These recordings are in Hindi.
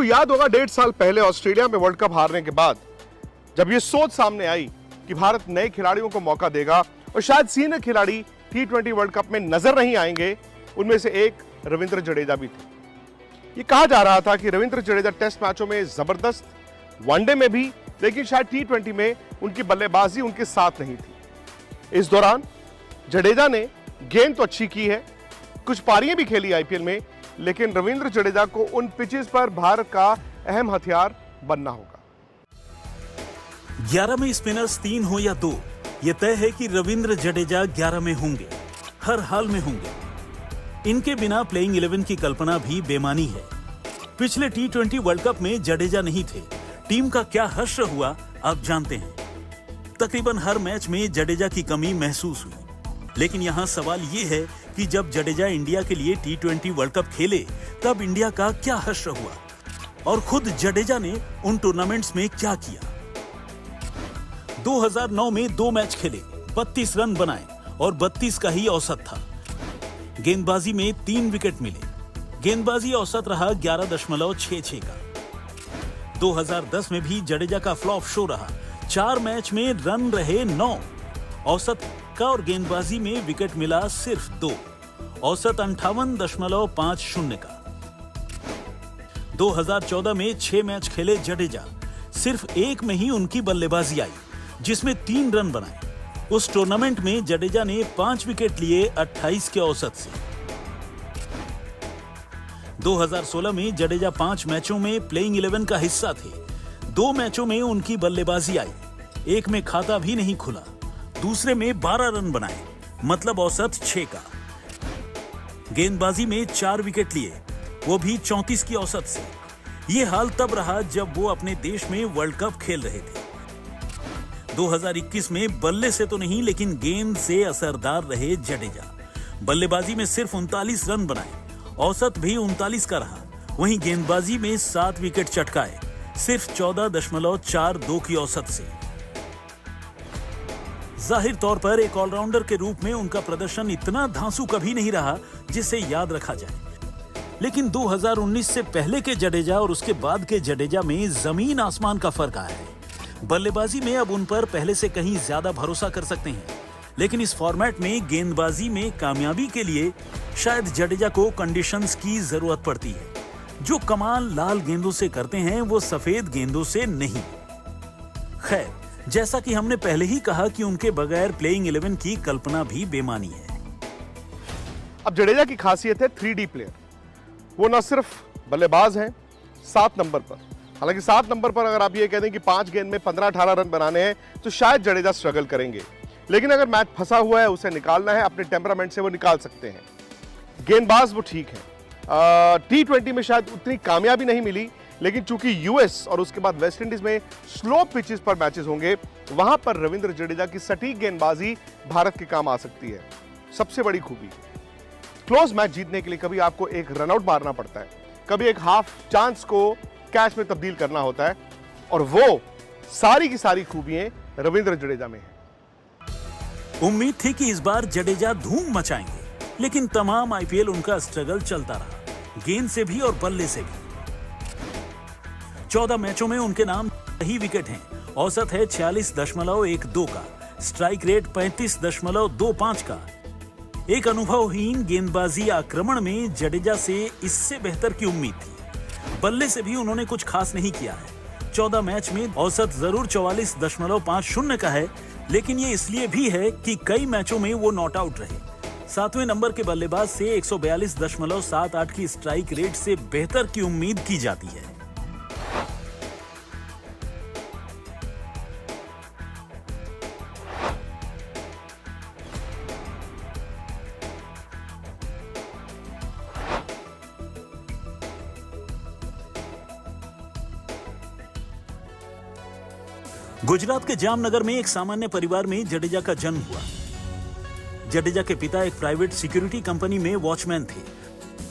आपको याद होगा 1.5 साल पहले ऑस्ट्रेलिया में वर्ल्ड कप हारने के बाद जब ये सोच सामने आई कि भारत नए खिलाड़ियों को मौका देगा और शायद सीनियर खिलाड़ी T20 वर्ल्ड कप में नजर नहीं आएंगे, उनमें से एक रविंद्र जडेजा भी थे। ये कहा जा रहा था कि रविंद्र जडेजा टेस्ट मैचों में जबरदस्त, वनडे में भी, लेकिन शायद T20 में उनकी बल्लेबाजी उनके साथ नहीं थी। इस दौरान जडेजा ने गेंद तो अच्छी की है, कुछ पारियां भी खेली आईपीएल में, लेकिन रविंद्र जडेजा को उन पिचेस पर भारत का अहम हथियार बनना होगा। 11 में स्पिनर्स 3 हो या 2, यह तय है कि रविंद्र जडेजा 11 में होंगे, हर हाल में होंगे। इनके बिना प्लेइंग 11 की कल्पना भी बेमानी है। पिछले T20 वर्ल्ड कप में जडेजा नहीं थे, टीम का क्या हश्र हुआ आप जानते हैं। तकरीबन हर मैच में जडेजा की कमी महसूस हुई, लेकिन यहां सवाल यह है कि जब जडेजा इंडिया के लिए T20 वर्ल्ड कप खेले तब इंडिया का क्या हश्र हुआ और खुद जडेजा ने उन टूर्नामेंट्स में क्या किया। 2009 में 2 मैच खेले, 32 रन बनाए और 32 का ही औसत था। गेंदबाजी में 3 विकेट मिले, गेंदबाजी औसत रहा 11.66 का। 2010 में भी जडेजा का फ्लॉप शो रहा, 4 मैच में रन रहे 9, औसत का और गेंदबाजी में विकेट मिला सिर्फ 2, औसत 58.50 का। 2014 में 6 मैच खेले जडेजा, सिर्फ 1 में ही उनकी बल्लेबाजी आई जिसमें 3 रन बनाए। उस टूर्नामेंट में जडेजा ने 5 विकेट लिए 28 के औसत से। 2016 में जडेजा 5 मैचों में प्लेइंग 11 का हिस्सा थे, 2 मैचों में उनकी बल्लेबाजी आई, 1 में खाता भी नहीं खुला, दूसरे में 12 रन बनाए, मतलब औसत 6 का। गेंदबाजी में 4 विकेट लिए, वो भी 34 की औसत से। ये हाल तब रहा जब वो अपने देश में वर्ल्ड कप खेल रहे थे। 2021 में बल्ले से तो नहीं लेकिन गेंद से असरदार रहे जडेजा। बल्लेबाजी में सिर्फ 39 रन बनाए, औसत भी 39 का रहा। वहीं गेंदबाजी में 7 विकेट चटकाए, सिर्फ 14.42 की औसत से। जाहिर तौर पर एक ऑलराउंडर के रूप में उनका प्रदर्शन इतना धांसू कभी नहीं रहा जिसे याद रखा जाए, लेकिन 2019 से पहले के जडेजा और उसके बाद के जडेजा में जमीन आसमान का फर्क आया है। बल्लेबाजी में अब उन पर पहले से कहीं ज्यादा भरोसा कर सकते हैं, लेकिन इस फॉर्मेट में गेंदबाजी में कामयाबी के लिए शायद जडेजा को कंडीशंस की जरूरत पड़ती है। जो कमाल लाल गेंदों से करते हैं वो सफेद गेंदों से नहीं। खैर, जैसा कि हमने पहले ही कहा कि उनके बगैर प्लेइंग 11 की कल्पना भी बेमानी है। अब जडेजा की खासियत है 3D प्लेयर। वो न सिर्फ बल्लेबाज हैं 7 नंबर पर, हालांकि 7 नंबर पर अगर आप ये कह दें कि 5 गेंद में 15-18 रन बनाने हैं तो शायद जडेजा स्ट्रगल करेंगे, लेकिन अगर मैच फंसा हुआ है, उसे निकालना है, अपने टेम्परामेंट से वो निकाल सकते हैं। गेंदबाज वो ठीक है। T20 में शायद उतनी कामयाबी नहीं मिली, लेकिन चूंकि यूएस और उसके बाद वेस्ट इंडीज में स्लो पिचेस पर मैचेस होंगे, वहां पर रविंद्र जडेजा की सटीक गेंदबाजी भारत के काम आ सकती है। सबसे बड़ी खूबी, क्लोज मैच जीतने के लिए कभी आपको एक रनआउट मारना पड़ता है, कभी एक हाफ चांस को कैच में तब्दील करना होता है, और वो सारी की सारी खूबियां रविंद्र जडेजा में है। उम्मीद थी कि इस बार जडेजा धूम मचाएंगे, लेकिन तमाम आईपीएल उनका स्ट्रगल चलता रहा, गेंद से भी और बल्ले से भी। 14 मैचों में उनके नाम ही विकेट हैं, औसत है 46.12 का, स्ट्राइक रेट 35.25 का। एक अनुभवहीन गेंदबाजी आक्रमण में जडेजा से इससे बेहतर की उम्मीद थी। बल्ले से भी उन्होंने कुछ खास नहीं किया है। 14 मैच में औसत जरूर 44.50 का है, लेकिन ये इसलिए भी है कि कई मैचों में वो नॉट आउट रहे। 7वें नंबर के बल्लेबाज से 142.78 की स्ट्राइक रेट से बेहतर की उम्मीद की जाती है। गुजरात के जामनगर में एक सामान्य परिवार में जडेजा का जन्म हुआ। जडेजा के पिता एक प्राइवेट सिक्योरिटी कंपनी में वॉचमैन थे।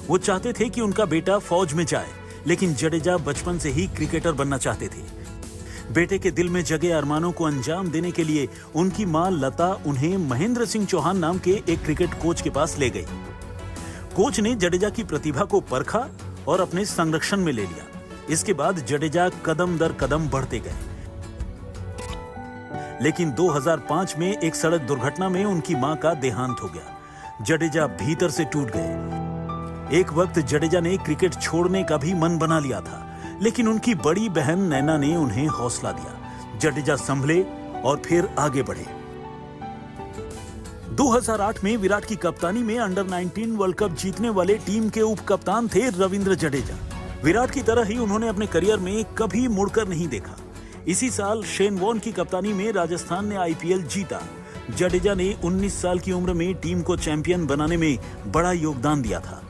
वो चाहते थे कि उनका बेटा फौज में जाए, लेकिन जडेजा बचपन से ही क्रिकेटर बनना चाहते थे। बेटे के दिल में जगे अरमानों को अंजाम देने के लिए उनकी मां लता उन्हें महेंद्र सिंह चौहान नाम के एक क्रिकेट कोच के पास ले गई। कोच ने जडेजा की प्रतिभा को परखा और अपने संरक्षण में ले लिया। इसके बाद जडेजा कदम दर कदम बढ़ते गए, लेकिन 2005 में एक सड़क दुर्घटना में उनकी मां का देहांत हो गया। जडेजा भीतर से टूट गए। एक वक्त जडेजा ने क्रिकेट छोड़ने का भी मन बना लिया था, लेकिन उनकी बड़ी बहन नैना ने उन्हें हौसला दिया। जडेजा संभले और फिर आगे बढ़े। 2008 में विराट की कप्तानी में अंडर 19 वर्ल्ड कप जीतने वाले टीम के उप कप्तान थे रविंद्र जडेजा। विराट की तरह ही उन्होंने अपने करियर में कभी मुड़कर नहीं देखा। इसी साल शेन वॉर्न की कप्तानी में राजस्थान ने आईपीएल जीता। जडेजा ने 19 साल की उम्र में टीम को चैंपियन बनाने में बड़ा योगदान दिया था।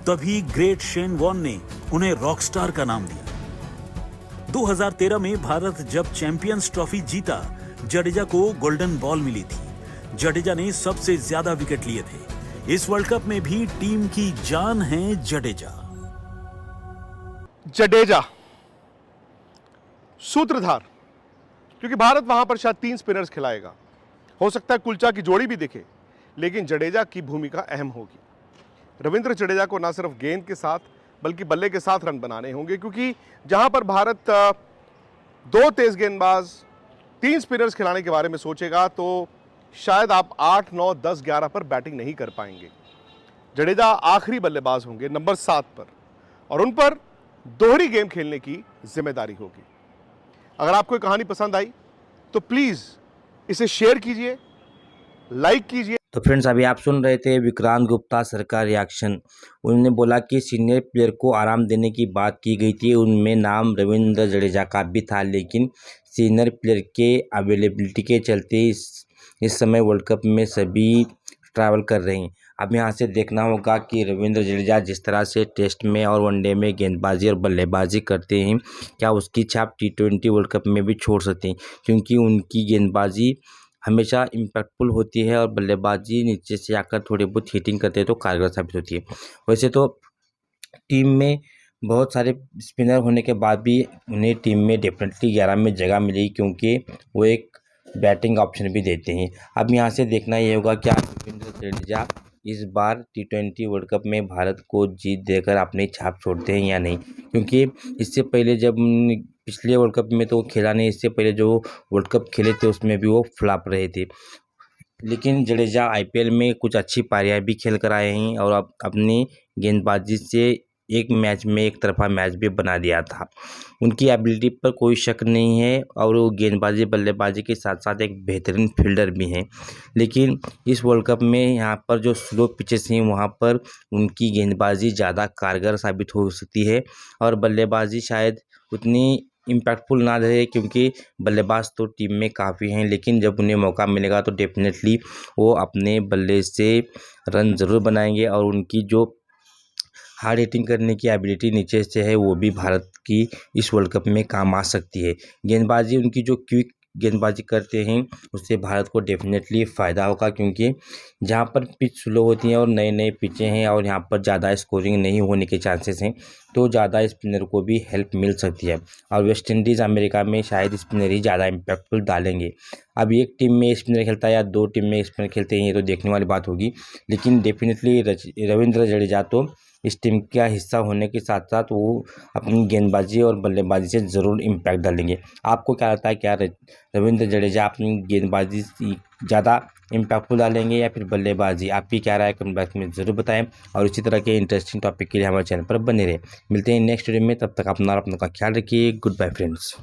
तभी ग्रेट शेन वॉर्न ने उन्हें रॉकस्टार का नाम दिया। 2013 में भारत जब चैंपियंस ट्रॉफी जीता, जडेजा को गोल्डन बॉल मिली थी। जडेजा ने सबसे ज्यादा विकेट लिए थे। इस वर्ल्ड कप में भी टीम की जान है जडेजा। जडेजा सूत्रधार, क्योंकि भारत वहां पर शायद 3 स्पिनर्स खिलाएगा। हो सकता है कुलचा की जोड़ी भी दिखे, लेकिन जडेजा की भूमिका अहम होगी। रविंद्र जडेजा को ना सिर्फ गेंद के साथ बल्कि बल्ले के साथ रन बनाने होंगे, क्योंकि जहां पर भारत 2 तेज गेंदबाज 3 स्पिनर्स खिलाने के बारे में सोचेगा तो शायद आप 8, 9, 10, 11 पर बैटिंग नहीं कर पाएंगे। जडेजा आखिरी बल्लेबाज होंगे नंबर 7 पर, और उन पर दोहरी गेम खेलने की जिम्मेदारी होगी। अगर आपको ये कहानी पसंद आई तो प्लीज इसे शेयर कीजिए, लाइक कीजिए। तो फ्रेंड्स, अभी आप सुन रहे थे विक्रांत गुप्ता सर का रिएक्शन। उन्होंने बोला कि सीनियर प्लेयर को आराम देने की बात की गई थी। उनमें नाम रविंद्र जडेजा का भी था, लेकिन सीनियर प्लेयर के अवेलेबिलिटी के चलते इस समय वर्ल्ड कप में सभी ट्रैवल कर रहे हैं। अब यहाँ से देखना होगा कि रविंद्र जडेजा जिस तरह से टेस्ट में और वनडे में गेंदबाजी और बल्लेबाजी करते हैं, क्या उसकी छाप T20 वर्ल्ड कप में भी छोड़ सकते हैं, क्योंकि उनकी गेंदबाजी हमेशा इम्पैक्टफुल होती है और बल्लेबाजी नीचे से आकर थोड़ी बहुत हिटिंग करते हैं तो कारगर साबित होती है। वैसे तो टीम में बहुत सारे स्पिनर होने के बाद भी उन्हें टीम में डेफिनेटली 11 में जगह मिलेगी, क्योंकि वो एक बैटिंग ऑप्शन भी देते हैं। अब यहाँ से देखना ये होगा कि रविंद्र जडेजा इस बार T20 वर्ल्ड कप में भारत को जीत देकर अपनी छाप छोड़ते हैं या नहीं, क्योंकि इससे पहले जब पिछले वर्ल्ड कप में तो खेला नहीं, इससे पहले जो वर्ल्ड कप खेले थे उसमें भी वो फ्लॉप रहे थे। लेकिन जडेजा आईपीएल में कुछ अच्छी पारियां भी खेल कर आए हैं और अब अपनी गेंदबाजी से एक मैच में एक तरफा मैच भी बना दिया था। उनकी एबिलिटी पर कोई शक नहीं है और वो गेंदबाजी बल्लेबाजी के साथ साथ एक बेहतरीन फील्डर भी हैं। लेकिन इस वर्ल्ड कप में यहाँ पर जो स्लो पिचेस हैं वहाँ पर उनकी गेंदबाजी ज़्यादा कारगर साबित हो सकती है और बल्लेबाजी शायद उतनी इम्पैक्टफुल ना रहे, क्योंकि बल्लेबाज तो टीम में काफ़ी हैं, लेकिन जब उन्हें मौका मिलेगा तो डेफिनेटली वो अपने बल्ले से रन ज़रूर बनाएंगे और उनकी जो हार्ड हिटिंग करने की एबिलिटी नीचे से है वो भी भारत की इस वर्ल्ड कप में काम आ सकती है। गेंदबाजी उनकी जो क्विक गेंदबाजी करते हैं उससे भारत को डेफिनेटली फ़ायदा होगा, क्योंकि जहां पर पिच स्लो होती हैं और नए नए पिचें हैं और यहां पर ज़्यादा स्कोरिंग नहीं होने के चांसेस हैं, तो ज़्यादा स्पिनर को भी हेल्प मिल सकती है। और वेस्ट इंडीज़ अमेरिका में शायद स्पिनर ही ज़्यादा इम्पैक्टफुल डालेंगे। अब एक टीम में स्पिनर खेलता है या 2 टीम में स्पिनर खेलते हैं ये तो देखने वाली बात होगी, लेकिन डेफिनेटली रविंद्र जडेजा तो इस टीम का हिस्सा होने के साथ साथ वो अपनी गेंदबाजी और बल्लेबाजी से ज़रूर इम्पैक्ट डालेंगे। आपको क्या लगता है, क्या रविंद्र जडेजा अपनी गेंदबाजी ज़्यादा इम्पैक्टफुल डालेंगे या फिर बल्लेबाजी? आपकी क्या राय कमेंट बॉक्स में ज़रूर बताएं और इसी तरह के इंटरेस्टिंग टॉपिक के लिए हमारे चैनल पर बने रहें। मिलते हैं नेक्स्ट वीडियो में, तब तक अपना और अपनों का ख्याल रखिए। Good bye friends.